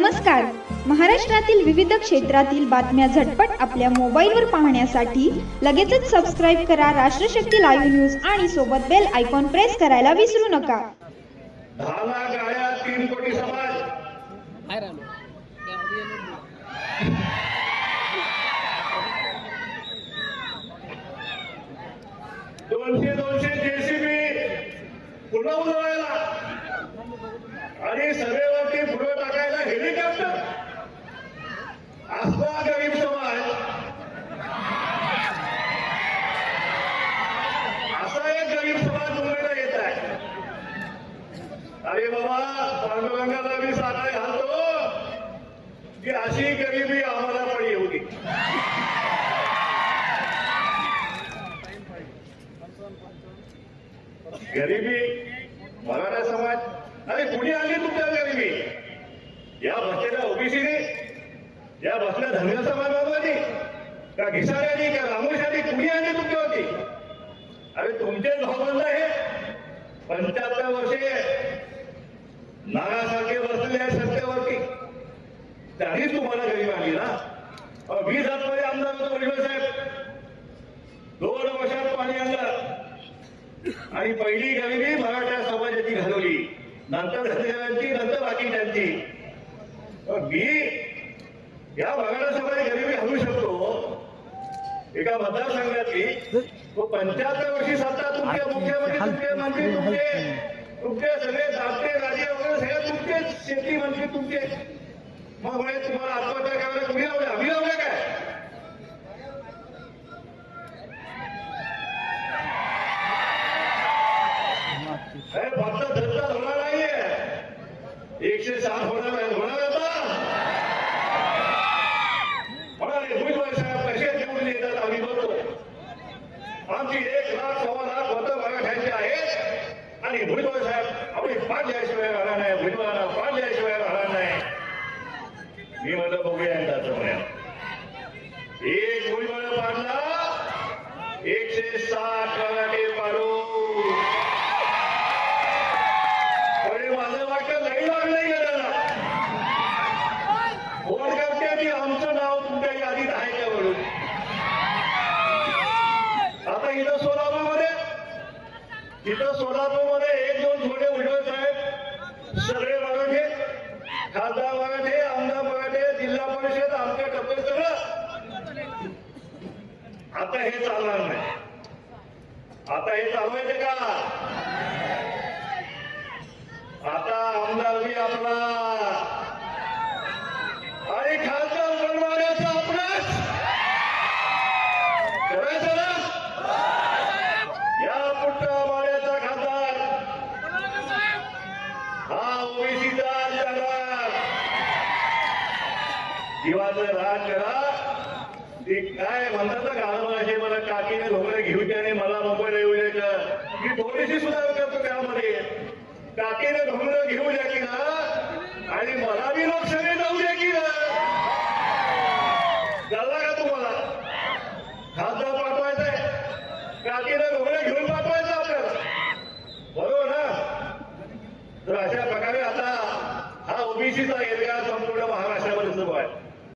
नमस्कार. महाराष्ट्रातील विविध क्षेत्रातील बातम्या झटपट आपल्या मोबाईलवर पाहण्यासाठी लगेचच सबस्क्राइब करा राष्ट्रशक्ती लाईव्ह न्यूज आणि सोबत बेल आयकॉन प्रेस करायला विसरू नका. 10 लाख गाड्या 3 कोटी समाज दोनशे जेसीबी पुन्हा उजवायला आणि सभेवरती फुलं टाकायला हेलिकॉप्टर. असा गरीब समाज, असा एक गरीब समाज मुंबईला येत आहे. अरे बाबा, पांडुरंगाला मी सांगाय घालतो की अशी गरिबी आम्हाला पण येऊ दे. गरिबी मराठा समाज, अरे कुणी आली तुमच्या गरिबी? या बसलेल्या ओबीसीने, या बसल्या धनगर समाजबाबती का घिसाऱ्यानी का रामोशानी कुणी आली तुमच्यावरती? अरे तुमचे भावबंद हे 75 वर्षे नागासारखे बसलेले आहेत सत्तेवरती, त्यांनीच तुम्हाला गरीब आली ना. 20 मध्ये आमदार होतो वडील साहेब, 2 वर्षात पाणी आणलं आणि पहिली गरिबी मराठा समाजाची घालवली, नंतर धनगरांची, नंतर बाकीच्यांची. मी या मराठा समाजाची गरिबी हलवू शकतो. एका मतदारसंघातली 75 वर्षी सत्ता तुमच्या मुख्यमंत्री, तुमचे मंत्री, तुमचे सगळे दाते राजे वगैरे सगळे तुमचे, शेती मंत्री तुमचे. मग तुम्हाला आत्महत्या करायला कुणी लावले? आम्ही लावले काय? फक्त धंदा होणार नाहीये, 107 होणार आता. म्हणाले भुजबळ साहेब कसे निवडून येतात आम्ही बघतो. आमची 1 लाख 1.25 लाख मतं मराठ्यांची आहेत आणि भुजबळ साहेब आपली पाठ द्यायशिवाय राहणार नाही, भुजबळाला पाठ द्यायशिवाय राहणार नाही. मी म्हणलं बघूया यांचा म्हणाल. एक भुजबळ पाडला, 160 मराठे पाडू. माझं वाटतं नाही लागलंय गेलं. फोन करते की आमचं नाव तुमच्या यादीत आहे का म्हणून. आता इथं सोलापूरमध्ये 1-2 थोडे उजवे साहेब, सगळे मराठे, खासदार मराठे, आमदार मराठे, जिल्हा परिषद आमच्या टप्प्यात सगळं. आता हे चालणार नाही. आता हे चालवायचे का? आता आमदार बी आपला आणि खासदार बनवायचा आपलाच करायचं ना. या पुढच्या माळ्याचा खासदार हा ओबीसीचा जाणार. जीवाचं राज करा. ते काय म्हणतात ना गावामध्ये, मला काकीने ढोंगरे घेऊ द्या आणि मला मोबाईल येऊ द्यायचं. मी थोडीशी सुधार करतो त्यामध्ये. काकीने ढोंगरं घेऊ द्या की ना, आणि मला बी लोकसभेत जाऊ द्या की ना. झाला का तुम्हाला? खासदार पाठवायचंय, काकीने ढोंगरं घेऊन पाठवायचं आपल्याला, बरोबर ना? तर अशा प्रकारे आता हा ओबीसीचा एरिया संपूर्ण महाराष्ट्रामध्ये सुरू आहे.